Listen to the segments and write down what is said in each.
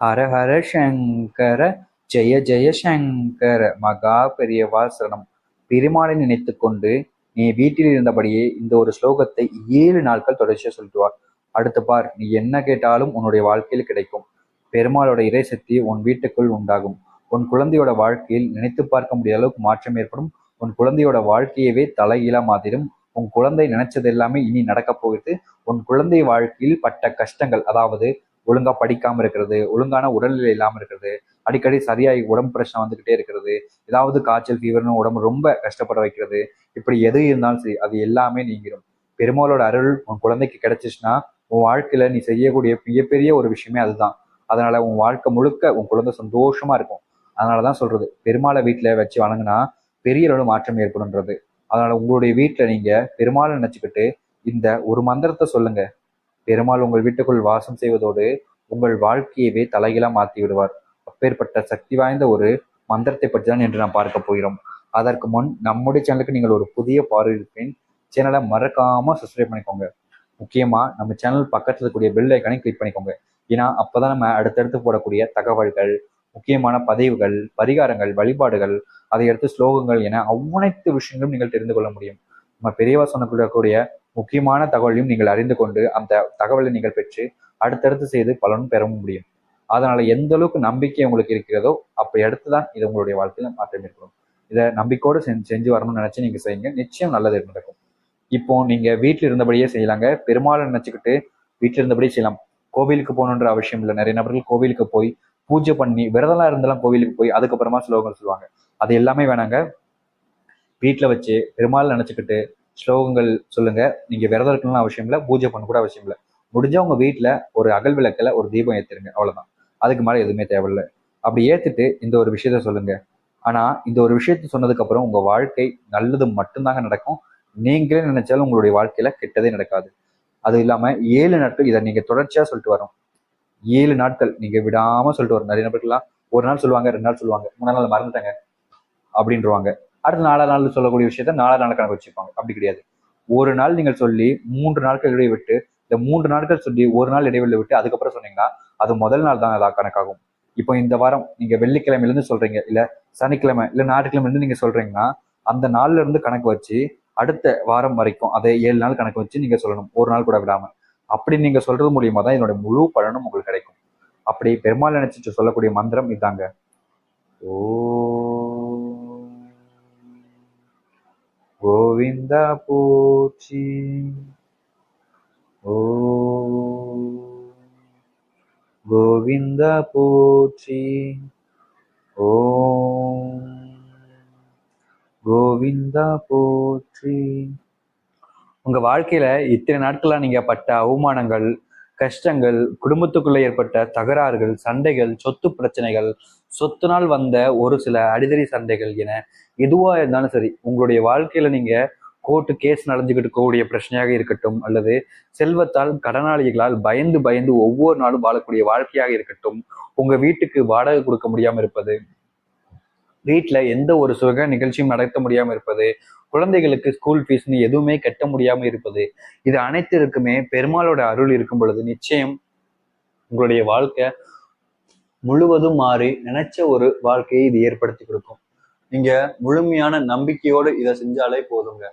ஹர ஹர சங்கர ஜெய ஜெய சங்கர மகா பெரியவா சரணம். பெருமாளை நினைத்து கொண்டு நீ வீட்டில் இருந்தபடியே இந்த ஒரு ஸ்லோகத்தை 7 நாட்கள் தொடர்ச்சியா சொல்லிட்டு வா. அடுத்து பார், நீ என்ன கேட்டாலும் உன்னுடைய வாழ்க்கையில் கிடைக்கும். பெருமாளோட இறைசக்தி உன் வீட்டுக்குள் உண்டாகும். உன் குழந்தையோட வாழ்க்கையில் நினைத்து பார்க்க முடியாத அளவுக்கு மாற்றம் ஏற்படும். உன் குழந்தையோட வாழ்க்கையவே தலைகீழா மாத்திடும். உன் குழந்தை நினைச்சது எல்லாமே இனி நடக்க போகுது. உன் குழந்தை வாழ்க்கையில் பட்ட கஷ்டங்கள், அதாவது ஒழுங்கா படிக்காம இருக்கிறது, ஒழுங்கான உடல்நிலை இல்லாம இருக்கிறது, அடிக்கடி சரியாகி உடம்பு பிரச்சனை வந்துகிட்டே இருக்கிறது, ஏதாவது காய்ச்சல் ஃபீவர்னு உடம்பு ரொம்ப கஷ்டப்பட வைக்கிறது, இப்படி எது இருந்தாலும் சரி அது எல்லாமே நீங்கிடும். பெருமாளோட அருள் உன் குழந்தைக்கு கிடைச்சிச்சுன்னா உன் வாழ்க்கையில நீ செய்யக்கூடிய மிகப்பெரிய ஒரு விஷயமே அதுதான். அதனால உன் வாழ்க்கை முழுக்க உன் குழந்தை சந்தோஷமா இருக்கும். அதனாலதான் சொல்றது, பெருமாளை வீட்டுல வச்சு வணங்கினா பெரிய அளவு மாற்றம் ஏற்படும்ன்றது. அதனால உங்களுடைய வீட்டுல நீங்க பெருமாளை நினைச்சுக்கிட்டு இந்த ஒரு மந்திரத்தை சொல்லுங்க. பெருமாள் உங்கள் வீட்டுக்குள் வாசம் செய்வதோடு உங்கள் வாழ்க்கையவே தலைகீழா மாற்றி விடுவார். அப்பேற்பட்ட சக்தி வாய்ந்த ஒரு மந்திரத்தை பற்றி தான் என்று நாம் பார்க்க போகிறோம். அதற்கு முன் நம்முடைய சேனலுக்கு நீங்கள் ஒரு புதிய பார்வையிருப்பேன், சேனலை மறக்காம சப்ஸ்கிரைப் பண்ணிக்கோங்க. முக்கியமா நம்ம சேனல் பக்கத்தில் இருக்கக்கூடிய பெல் ஐக்கானை கிளிக் பண்ணிக்கோங்க. ஏன்னா அப்பதான் நம்ம அடுத்தடுத்து போடக்கூடிய தகவல்கள், முக்கியமான பதிவுகள், பரிகாரங்கள், வழிபாடுகள், அதை அடுத்து ஸ்லோகங்கள் என அனைத்து விஷயங்களும் நீங்கள் தெரிந்து கொள்ள முடியும். நம்ம பெரியவா சொன்னக்கூடிய முக்கியமான தகவலையும் நீங்கள் அறிந்து கொண்டு அந்த தகவலை நீங்கள் பெற்று அடுத்தடுத்து செய்து பலனும் பெறவும் முடியும். அதனால எந்த அளவுக்கு நம்பிக்கை உங்களுக்கு இருக்கிறதோ அப்படி அடுத்துதான் இது உங்களுடைய வாழ்க்கையில மாற்றம் ஏற்படும். இதை நம்பிக்கையோடு செஞ்சு வரணும்னு நினைச்சு நீங்க செய்யுங்க, நிச்சயம் நல்லது நடக்கும். இப்போ நீங்க வீட்டில் இருந்தபடியே செய்யலாங்க. பெருமாளை நினைச்சுக்கிட்டு வீட்டில் இருந்தபடியே செய்யலாம். கோவிலுக்கு போகணுன்ற அவசியம் இல்லை. நிறைய நபர்கள் கோவிலுக்கு போய் பூஜை பண்ணி விரதம்லாம் இருந்தாலும் கோவிலுக்கு போய் அதுக்கப்புறமா ஸ்லோகங்கள் சொல்லுவாங்க. அது எல்லாமே வேணாங்க. வீட்டில் வச்சு பெருமாள் நினைச்சுக்கிட்டு ஸ்லோகங்கள் சொல்லுங்க. நீங்க விரதம் இருக்கணும்னு அவசியம் இல்லை, பூஜை பண்ண கூட அவசியம் இல்லை. முடிஞ்சா உங்க வீட்டுல ஒரு அகல் விளக்குல ஒரு தீபம் ஏத்துருங்க, அவ்வளவுதான். அதுக்கு மேல எதுவுமே தேவையில்லை. அப்படி ஏத்துட்டு இந்த ஒரு விஷயத்த சொல்லுங்க. ஆனா இந்த ஒரு விஷயத்த சொன்னதுக்கு அப்புறம் உங்க வாழ்க்கை நல்லது மட்டும்தாங்க நடக்கும். நீங்களே நினைச்சாலும் உங்களுடைய வாழ்க்கையில கெட்டதே நடக்காது. அது இல்லாம 7 நாட்கள் இதை நீங்க தொடர்ச்சியா சொல்லிட்டு வரும். 7 நாட்கள் நீங்க விடாம சொல்லிட்டு வரும். நிறைய நபர்கள்லாம் ஒரு நாள் சொல்லுவாங்க, 2 நாள் சொல்லுவாங்க, 3 நாள் மறந்துட்டாங்க அப்படின்றவாங்க. அடுத்து 4 நாள் சொல்லக்கூடிய விஷயத்த 4 நாள் கணக்கு வச்சுப்பாங்க. அப்படி கிடையாது. ஒரு நாள் நீங்கள் சொல்லி 3 நாட்கள் இடைவெளி விட்டு, இந்த 3 நாட்கள் சொல்லி ஒரு நாள் இடைவெளி விட்டு அதுக்கப்புறம் சொன்னீங்கன்னா அது முதல் நாள் தான் அதான் கணக்காகும். இப்போ இந்த வாரம் நீங்க வெள்ளிக்கிழமையிலிருந்து சொல்றீங்க, இல்ல சனிக்கிழமை இல்ல ஞாயிற்றுக்கிழமை இருந்து நீங்க சொல்றீங்கன்னா அந்த நாள்ல இருந்து கணக்கு வச்சு அடுத்த வாரம் வரைக்கும் அதை 7 நாள் கணக்கு வச்சு நீங்க சொல்லணும், ஒரு நாள் கூட விடாம. அப்படி நீங்க சொல்றது மூலியமா தான் என்னோட முழு பலனும் உங்களுக்கு கிடைக்கும். அப்படி பெருமாள் நினைச்சிட்டு சொல்லக்கூடிய மந்திரம் இதாங்க. ஓ கோவிந்தா போற்றி, ஓ கோவிந்தா போற்றி, ஓம் கோவிந்தா போற்றி. உங்க வாழ்க்கையில இத்தனை நாட்களா நீங்க பட்ட அவமானங்கள், கஷ்டங்கள், குடும்பத்துக்குள்ள ஏற்பட்ட தகராறுகள், சண்டைகள், சொத்து பிரச்சனைகள், சொத்துனால் வந்த ஒரு சில அடிதடி சண்டைகள் என எதுவா இருந்தாலும் சரி, உங்களுடைய வாழ்க்கையில நீங்க கோர்ட்டு கேஸ் நடந்துகிட்டு இருக்கக்கூடிய பிரச்சனையாக இருக்கட்டும், அல்லது செல்வத்தால் கடனாளிகளால் பயந்து பயந்து ஒவ்வொரு நாளும் வாழக்கூடிய வாழ்க்கையாக இருக்கட்டும், உங்க வீட்டுக்கு வாடகை கொடுக்க முடியாம இருப்பது, வீட்டுல எந்த ஒரு சுக நிகழ்ச்சியும் நடத்த முடியாம இருப்பது, குழந்தைகளுக்கு ஸ்கூல் ஃபீஸ்னு எதுவுமே கட்ட முடியாம இருப்பது, இது அனைத்திற்குமே பெருமாளோட அருள் இருக்கும் பொழுது நிச்சயம் உங்களுடைய வாழ்க்கை முழுவதும் மாறி நினைச்ச ஒரு வாழ்க்கையை இது ஏற்படுத்தி கொடுக்கும். நீங்க முழுமையான நம்பிக்கையோடு இதை செஞ்சாலே போதுங்க.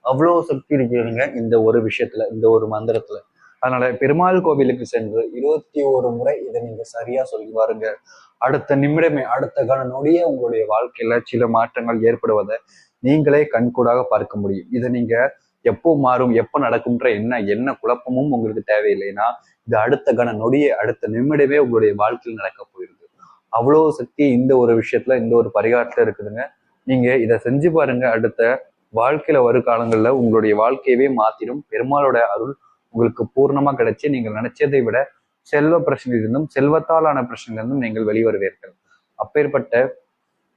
அவ்வளவு சக்தி இருக்கிறதுங்க இந்த ஒரு விஷயத்துல, இந்த ஒரு மந்திரத்துல. அதனால பெருமாள் கோவிலுக்கு சென்று 21 முறை இதை நீங்க சரியா சொல்லி பாருங்க. அடுத்த நிமிடமே, அடுத்த கண நொடியே உங்களுடைய வாழ்க்கையில சில மாற்றங்கள் ஏற்படுவதை நீங்களே கண்கூடாக பார்க்க முடியும். இதை நீங்க எப்போ மாறும், எப்போ நடக்கும்ன்ற என்ன குழப்பமும் உங்களுக்கு தேவையில்லைன்னா இது அடுத்த கண நொடியே, அடுத்த நிமிடமே உங்களுடைய வாழ்க்கையில் நடக்க போயிருது. அவ்வளவு சக்தி இந்த ஒரு விஷயத்துல, இந்த ஒரு பரிகாரத்துல இருக்குதுங்க. நீங்க இதை செஞ்சு பாருங்க. அடுத்த வாழ்க்கையில வரும் காலங்கள்ல உங்களுடைய வாழ்க்கையவே மாத்திடும். பெருமாளோட அருள் உங்களுக்கு பூர்ணமா கிடைச்சு நீங்கள் நினைச்சதை விட செல்வ பிரச்சனையிலிருந்தும் செல்வத்தாலான பிரச்சனையிலிருந்தும் நீங்கள் வெளிவருவீர்கள். அப்பேற்பட்ட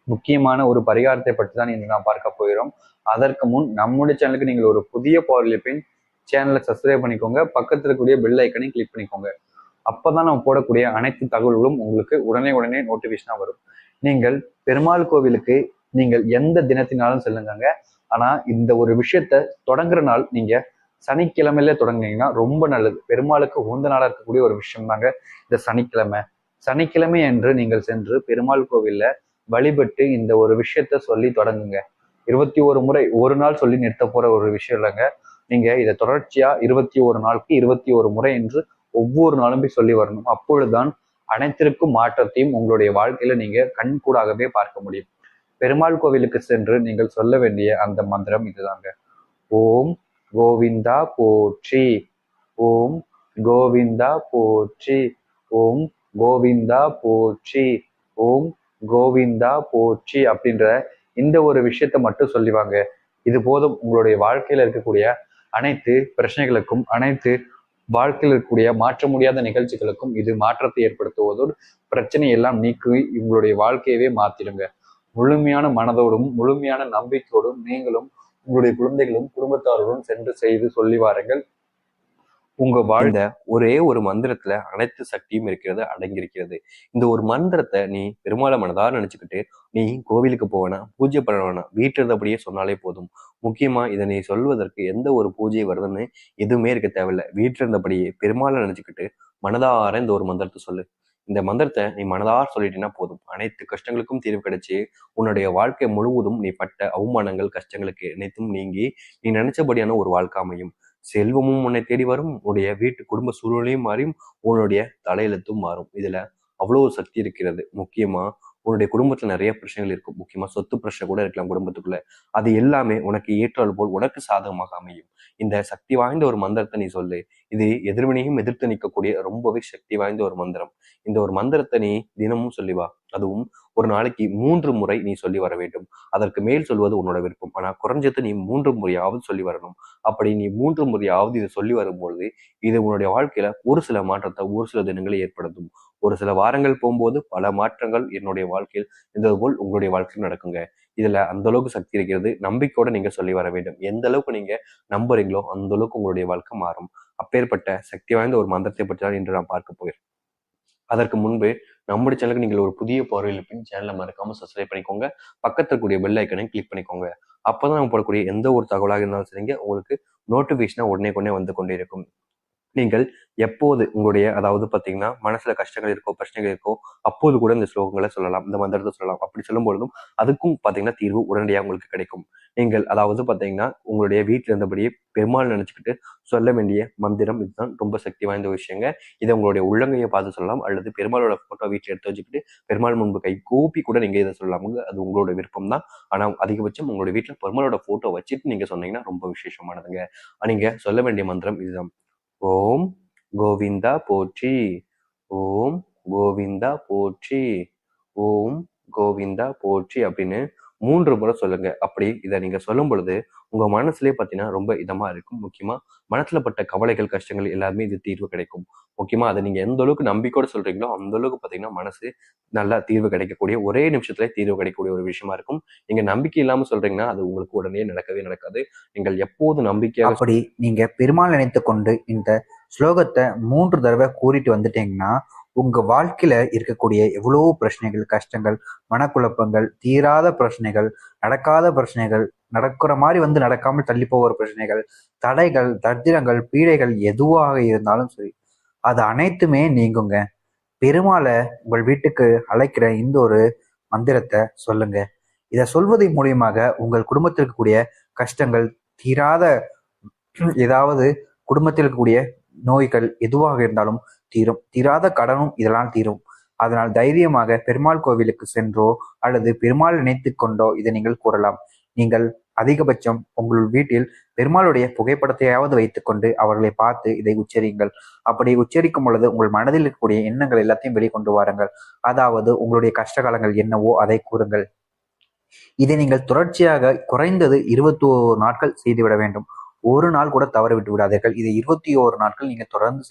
முக்கியமான ஒரு பரிகாரத்தை பற்றி தான் இன்னைக்கு நான் பார்க்க போகிறோம். அதற்கு முன் நம்முடைய சேனலுக்கு நீங்கள் ஒரு புதிய பார்வையில் சேனலை சப்ஸ்கிரைப் பண்ணிக்கோங்க, பக்கத்தில் இருக்கக்கூடிய பெல் ஐக்கனை கிளிக் பண்ணிக்கோங்க. அப்பதான் நம்ம போடக்கூடிய அனைத்து தகவல்களும் உங்களுக்கு உடனே உடனே நோட்டிபிகேஷனா வரும். நீங்கள் பெருமாள் கோவிலுக்கு நீங்கள் எந்த தினத்தினாலும் செல்லுங்க. ஆனா இந்த ஒரு விஷயத்த தொடங்குற நாள் நீங்க சனிக்கிழமையில தொடங்குனீங்கன்னா ரொம்ப நல்லது. பெருமாளுக்கு உகந்த நாளா இருக்கக்கூடிய ஒரு விஷயம் தாங்க இந்த சனிக்கிழமை. சனிக்கிழமை அன்று நீங்கள் சென்று பெருமாள் கோவில்ல வழிபட்டு இந்த ஒரு விஷயத்த சொல்லி தொடங்குங்க. 21 முறை, ஒரு நாள் சொல்லி நிறுத்த போற ஒரு விஷயம் இல்லைங்க. நீங்க இதை தொடர்ச்சியா 21 நாளுக்கு 21 முறை என்று ஒவ்வொரு நாளும் போய் சொல்லி வரணும். அப்பொழுதுதான் அனைத்திற்கும் மாற்றத்தையும் உங்களுடைய வாழ்க்கையில நீங்க கண்கூடாகவே பார்க்க முடியும். பெருமாள் கோவிலுக்கு சென்று நீங்கள் சொல்ல வேண்டிய அந்த மந்திரம் இதுதாங்க. ஓம் கோவிந்தா போற்றி, ஓம் கோவிந்தா போற்றி, ஓம் கோவிந்தா போற்றி, ஓம் கோவிந்தா போற்றி அப்படின்ற இந்த ஒரு விஷயத்த மட்டும் சொல்லிவாங்க. இது போதும். உங்களுடைய வாழ்க்கையில இருக்கக்கூடிய அனைத்து பிரச்சனைகளுக்கும், அனைத்து வாழ்க்கையில் இருக்கக்கூடிய மாற்ற முடியாத நிகழ்ச்சிகளுக்கும் இது மாற்றத்தை ஏற்படுத்துவதோடு பிரச்சனை எல்லாம் நீக்கி உங்களுடைய வாழ்க்கையவே மாத்திடுங்க. முழுமையான மனதோடும் முழுமையான நம்பிக்கையோடும் நீங்களும் உங்களுடைய குழந்தைகளும் குடும்பத்தாரோடும் சென்று செய்து சொல்லி வாருங்கள். உங்க இந்த ஒரே ஒரு மந்திரத்துல அனைத்து சக்தியும் இருக்கிறது, அடங்கியிருக்கிறது. இந்த ஒரு மந்திரத்தை நீ பெருமாளை மனதார நினைச்சுக்கிட்டு நீ கோவிலுக்கு போவேனா, பூஜை பண்ண வேணாம், வீட்டில் இருந்தபடியே சொன்னாலே போதும். முக்கியமா இதை நீ சொல்வதற்கு எந்த ஒரு பூஜை வருதுன்னு எதுவுமே இருக்க தேவையில்லை. வீட்டில் இருந்தபடியே பெருமாளை நினைச்சுக்கிட்டு மனதார இந்த ஒரு மந்திரத்தை சொல்லு. இந்த மந்திரத்தை நீ மனதார சொல்லிட்டீங்கன்னா போதும், அனைத்து கஷ்டங்களுக்கும் தீர்வு கிடைச்சி உன்னுடைய வாழ்க்கை முழுவதும் நீ பட்ட அவமானங்கள், கஷ்டங்களுக்கு அனைத்தும் நீங்கி நீ நினைச்சபடியான ஒரு வாழ்க்கை அமையும். செல்வமும் உன்னை தேடி வரும், உன்னுடைய வீட்டு குடும்ப சூழ்நிலையும் மாறும், உன்னுடைய தலையெழுத்தும் மாறும். இதுல அவ்வளவு சக்தி இருக்கிறது. முக்கியமா உன்னுடைய குடும்பத்துல நிறைய பிரச்சனைகள் இருக்கும். முக்கியமா சொத்து பிரச்சனை கூட இருக்கலாம் குடும்பத்துக்குள்ள. அது எல்லாமே உனக்கு ஏற்றால் போல் உனக்கு சாதகமாக அமையும். இந்த சக்தி வாய்ந்த ஒரு மந்திரத்தை நீ சொல்லு. இது எதிர்வினையும் எதிர்த்து நிற்கக்கூடிய ரொம்பவே சக்தி வாய்ந்த ஒரு மந்திரம். இந்த ஒரு மந்திரத்தை நீ தினமும் சொல்லி வா. அதுவும் ஒரு நாளைக்கு 3 முறை நீ சொல்லி வர வேண்டும். அதற்கு மேல் சொல்வது உன்னோட விருப்பம். ஆனா குறைஞ்சது நீ 3 முறையாவது சொல்லி வரணும். அப்படி நீ 3 முறையாவது இதை சொல்லி வரும்பொழுது இது உன்னுடைய வாழ்க்கையில ஒரு சில மாற்றத்தை ஒரு சில தினங்களை ஏற்படுத்தும். ஒரு சில வாரங்கள் போகும்போது பல மாற்றங்கள் என்னுடைய வாழ்க்கையில் இருந்தது போல் உங்களுடைய வாழ்க்கையில் நடக்குங்க. இதுல அந்த அளவுக்கு சக்தி இருக்கிறது. நம்பிக்கையோட நீங்க சொல்லி வர வேண்டும். எந்த அளவுக்கு நீங்க நம்புறீங்களோ அந்த அளவுக்கு உங்களுடைய வாழ்க்கை மாறும். அப்பேற்பட்ட சக்தி வாய்ந்த ஒரு மந்திரத்தை பற்றி தான் இன்று நான் பார்க்க போகிறேன். அதற்கு முன்பு நம்முடைய சேனலுக்கு நீங்கள் ஒரு புதிய பார்வையில் சேனலை மறக்காம சப்ஸ்கிரைப் பண்ணிக்கோங்க. பக்கத்தில் இருக்கக்கூடிய பெல் ஐக்கனை கிளிக் பண்ணிக்கோங்க. அப்பதான் நம்ம போடக்கூடிய எந்த ஒரு தகவலாக இருந்தாலும் சரிங்க, உங்களுக்கு நோட்டிபிகேஷனா உடனே வந்து கொண்டே இருக்கும். நீங்கள் எப்போது உங்களுடைய அதாவது பார்த்தீங்கன்னா மனசுல கஷ்டங்கள் இருக்கோ, பிரச்சனைகள் இருக்கோ, அப்போது கூட இந்த ஸ்லோகங்களை சொல்லலாம், இந்த மந்திரத்தை சொல்லலாம். அப்படி சொல்லும் பொழுதும் அதுக்கும் பார்த்தீங்கன்னா தீர்வு உடனடியாக உங்களுக்கு கிடைக்கும். நீங்கள் அதாவது பார்த்தீங்கன்னா உங்களுடைய வீட்டில் இருந்தபடியே பெருமாள் நினைச்சுக்கிட்டு சொல்ல வேண்டிய மந்திரம் இதுதான். ரொம்ப சக்தி வாய்ந்த விஷயங்க. இதை உங்களுடைய உள்ளங்கையை பார்த்து சொல்லலாம், அல்லது பெருமாளோட போட்டோ வீட்டில் எடுத்து வச்சுக்கிட்டு பெருமாள் முன்பு கை கூப்பி கூட நீங்க இதை சொல்லலாமுங்க. அது உங்களோட விருப்பம் தான். ஆனால் அதிகபட்சம் உங்களுடைய வீட்டில் பெருமாளோட போட்டோ வச்சுட்டு நீங்க சொன்னீங்கன்னா ரொம்ப விசேஷமானதுங்க. நீங்க சொல்ல வேண்டிய மந்திரம் இதுதான். ஓம் கோவிந்தா போற்றி, ஓம் கோவிந்தா போற்றி, ஓம் கோவிந்தா போற்றி அப்படின்னு 3 முறை சொல்லுங்க. அப்படி இதை நீங்க சொல்லும் பொழுது உங்க மனசுலயே பார்த்தீங்கன்னா ரொம்ப இதமா இருக்கும். முக்கியமா மனசுல பட்ட கவலைகள், கஷ்டங்கள் எல்லாருமே இது தீர்வு கிடைக்கும். முக்கியமா அதை நீங்க எந்த அளவுக்கு நம்பிக்கையோட சொல்றீங்களோ அந்த அளவுக்கு பார்த்தீங்கன்னா மனசு நல்லா தீர்வு கிடைக்கக்கூடிய, ஒரே நிமிஷத்துல தீர்வு கிடைக்கக்கூடிய ஒரு விஷயமா இருக்கும். நீங்க நம்பிக்கை இல்லாம சொல்றீங்கன்னா அது உங்களுக்கு உடனே நடக்கவே நடக்காது. நீங்கள் எப்போது நம்பிக்கையாக அப்படி நீங்க பெருமாள் நினைத்து கொண்டு இந்த ஸ்லோகத்தை 3 தடவை கூறிட்டு வந்துட்டீங்கன்னா உங்க வாழ்க்கையில இருக்கக்கூடிய எவ்வளவோ பிரச்சனைகள், கஷ்டங்கள், மனக்குழப்பங்கள், தீராத பிரச்சனைகள், நடக்காத பிரச்சனைகள், நடக்கிற மாதிரி நடக்காமல் தள்ளி போகிற பிரச்சனைகள், தடைகள், தத்திரங்கள், பீடைகள் எதுவாக இருந்தாலும் சரி, அது அனைத்துமே நீங்குங்க. பெருமாளை உங்கள் வீட்டுக்கு அழைக்கிற இந்த ஒரு மந்திரத்தை சொல்லுங்க. இதை சொல்வதன் மூலியமாக உங்கள் குடும்பத்தில் இருக்கக்கூடிய கஷ்டங்கள், தீராத ஏதாவது குடும்பத்தில் இருக்கக்கூடிய நோய்கள் எதுவாக இருந்தாலும் தீரும். தீராத கடனும் இதனால் தீரும். அதனால் தைரியமாக பெருமாள் கோவிலுக்கு சென்றோ அல்லது பெருமாள் நினைத்து கொண்டோ இதை நீங்கள் கூறலாம். நீங்கள் அதிகபட்சம் உங்கள் வீட்டில் பெருமாளுடைய புகைப்படத்தையாவது வைத்துக்கொண்டு அவர்களை பார்த்து இதை உச்சரியுங்கள். அப்படி உச்சரிக்கும் பொழுது உங்கள் மனதில் இருக்கக்கூடிய எண்ணங்கள் எல்லாத்தையும் வெளிக்கொண்டு வாருங்கள். அதாவது உங்களுடைய கஷ்டகாலங்கள் என்னவோ அதை கூறுங்கள். இதை நீங்கள் தொடர்ச்சியாக குறைந்தது 21 நாட்கள் செய்துவிட வேண்டும். ஒரு நாள் கூட தவற விட்டு விடாதீர்கள். இதை 21 நாட்கள் நீங்க தொடர்ந்து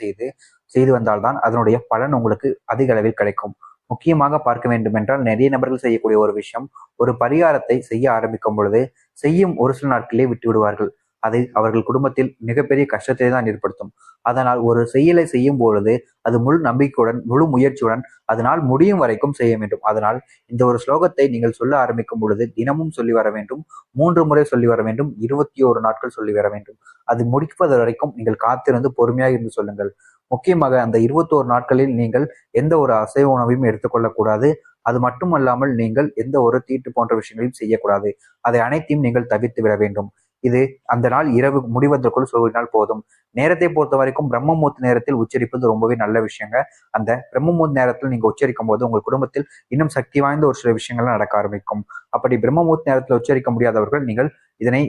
செய்து வந்தால்தான் அதனுடைய பலன் உங்களுக்கு அதிக அளவில் கிடைக்கும். முக்கியமாக பார்க்க வேண்டும் என்றால் நிறைய நபர்கள் செய்யக்கூடிய ஒரு விஷயம், ஒரு பரிகாரத்தை செய்ய ஆரம்பிக்கும் பொழுது செய்யும் ஒரு சில நாட்களே விட்டு விடுவார்கள். அது அவர்கள் குடும்பத்தில் மிகப்பெரிய கஷ்டத்தை தான் ஏற்படுத்தும். அதனால் ஒரு செயலை செய்யும் பொழுது அது முழு நம்பிக்கையுடன், முழு முயற்சியுடன் அதனால் முடியும் வரைக்கும் செய்ய வேண்டும். அதனால் இந்த ஒரு ஸ்லோகத்தை நீங்கள் சொல்ல ஆரம்பிக்கும் பொழுது தினமும் சொல்லி வர வேண்டும். 3 முறை சொல்லி வர வேண்டும். 21 நாட்கள் சொல்லி வர வேண்டும். அது முடிப்பது வரைக்கும் நீங்கள் காத்திருந்து பொறுமையாக இருந்து சொல்லுங்கள். முக்கியமாக அந்த 21 நாட்களில் நீங்கள் எந்த ஒரு அசைவ உணவையும் எடுத்துக்கொள்ளக்கூடாது. அது மட்டுமல்லாமல் நீங்கள் எந்த ஒரு தீட்டு போன்ற விஷயங்களையும் செய்யக்கூடாது. அதை அனைத்தையும் நீங்கள் தவிர்த்து விட வேண்டும். இது அந்த நாள் இரவு முடிவதற்குள் சொல்லினால் போதும். நேரத்தை பொறுத்த வரைக்கும் பிரம்ம முகூர்த்த நேரத்தில் உச்சரிப்பது ரொம்பவே நல்ல விஷயங்க. அந்த பிரம்ம முகூர்த்த நேரத்தில் நீங்க உச்சரிக்கும் போது உங்கள் குடும்பத்தில் இன்னும் சக்தி வாய்ந்த ஒரு சில விஷயங்கள் நடக்க ஆரம்பிக்கும். அப்படி பிரம்ம முகூர்த்த நேரத்தில் உச்சரிக்க முடியாதவர்கள் நீங்கள் இதனை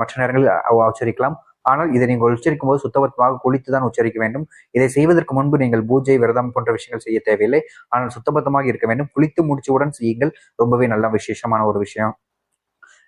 மற்ற நேரங்களில் உச்சரிக்கலாம். ஆனால் இதை நீங்கள் உச்சரிக்கும் போது சுத்தபத்தமாக குளித்துதான் உச்சரிக்க வேண்டும். இதை செய்வதற்கு முன்பு நீங்கள் பூஜை, விரதம் போன்ற விஷயங்கள் செய்ய தேவையில்லை. ஆனால் சுத்தபத்தமாக இருக்க வேண்டும். குளித்து முடிச்சவுடன் செய்யுங்கள். ரொம்பவே நல்ல விசேஷமான ஒரு விஷயம்.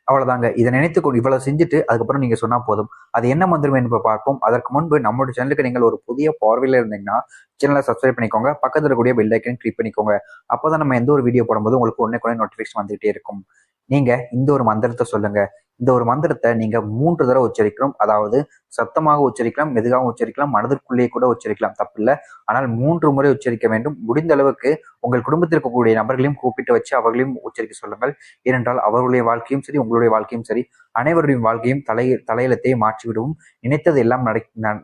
அவ்வளவுதாங்க. இதை நினைத்துக்கொண்டு இவ்வளவு செஞ்சுட்டு அதுக்கப்புறம் நீங்க சொன்னா போதும். அது என்ன மந்திரம் என்று பார்ப்போம். அதற்கு முன்பு நம்மளோட சேனலுக்கு நீங்கள் ஒரு புதிய பார்வையில இருந்தீங்கன்னா சேனலை சப்ஸ்கிரைப் பண்ணிக்கோங்க. பக்கத்துல இருக்கக்கூடிய பெல் ஐக்கன் கிளிக் பண்ணிக்கோங்க. அப்பதான் நம்ம எந்த ஒரு வீடியோ போடும்போது உங்களுக்கு உடனே நோட்டிபிகேஷன் வந்துகிட்டே இருக்கும். நீங்க இந்த ஒரு மந்திரத்தை சொல்லுங்க. இந்த ஒரு மந்திரத்தை நீங்க 3 தடவை உச்சரிக்கணும். அதாவது சத்தமாக உச்சரிக்கலாம், மெதுவாக உச்சரிக்கலாம், மனதிற்குள்ளேயே கூட உச்சரிக்கலாம், தப்பில்லை. ஆனால் 3 முறை உச்சரிக்க வேண்டும். முடிந்த அளவுக்கு உங்கள் குடும்பத்தில் இருக்கக்கூடிய நபர்களையும் கூப்பிட்டு வச்சு அவர்களையும் உச்சரிக்க சொல்லுங்கள். ஏனென்றால் அவர்களுடைய வாழ்க்கையும் சரி, உங்களுடைய வாழ்க்கையும் சரி, அனைவருடைய வாழ்க்கையும் தலையெழுத்தை மாற்றிவிடும். நினைத்தது எல்லாம்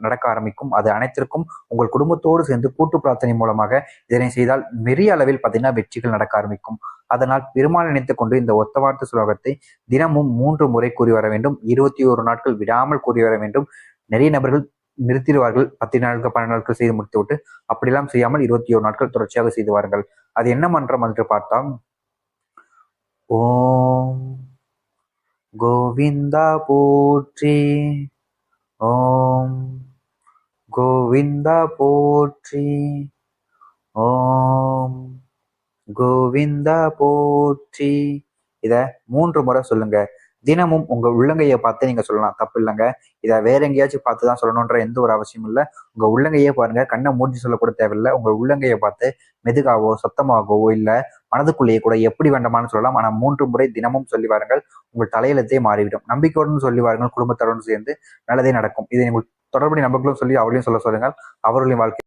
நடக்க ஆரம்பிக்கும். அது அனைத்திற்கும் உங்கள் குடும்பத்தோடு சேர்ந்து கூட்டு பிரார்த்தனை மூலமாக இதனை செய்தால் பெரிய அளவில் பார்த்தீங்கன்னா வெற்றிகள் நடக்க ஆரம்பிக்கும். அதனால் பெருமாள் நினைத்துக் கொண்டு இந்த ஒத்த வார்த்தை ஸ்லோகத்தை தினமும் 3 முறை கூறி வர வேண்டும். 21 நாட்கள் விடாமல் கூறி வர வேண்டும். நிறைய நபர்கள் நிறுத்திடுவார்கள். 10 நாட்கள் 12 நாட்கள் செய்து முடித்து விட்டு, அப்படியெல்லாம் செய்யாமல் 21 நாட்கள் தொடர்ச்சியாக செய்து வாருங்கள். அது என்ன மன்றம் என்று பார்த்தால், ஓம் கோவிந்தா போற்றி, ஓம் கோவிந்தா போற்றி, ஓம் கோவிந்தா போற்றி. இத 3 முறை சொல்லுங்க. தினமும் உங்க உள்ளங்கையை பார்த்து நீங்க சொல்லலாம், தப்பு இல்லைங்க. இதை வேற எங்கேயாச்சும் பார்த்து தான் சொல்லணுன்ற எந்த ஒரு அவசியம் இல்லை. உங்க உள்ளங்கையே பாருங்க. கண்ணை மூடி சொல்லக்கூட தேவையில்லை. உங்க உள்ளங்கையை பார்த்து மெதுகாவோ சத்தமாகவோ இல்ல மனதுக்குள்ளேயே கூட எப்படி வேண்டாமான்னு சொல்லலாம். ஆனா 3 முறை தினமும் சொல்லி வாருங்கள். உங்கள் தலையெழுத்தே மாறிவிடும். நம்பிக்கையுடன் சொல்லி வாருங்கள். குடும்பத்துடன் சேர்ந்து நல்லதே நடக்கும். இதை உங்களுக்கு தொடர்புடைய நபர்களும் சொல்லி அவர்களையும் சொல்ல சொல்லுங்கள். அவர்களின் வாழ்க்கை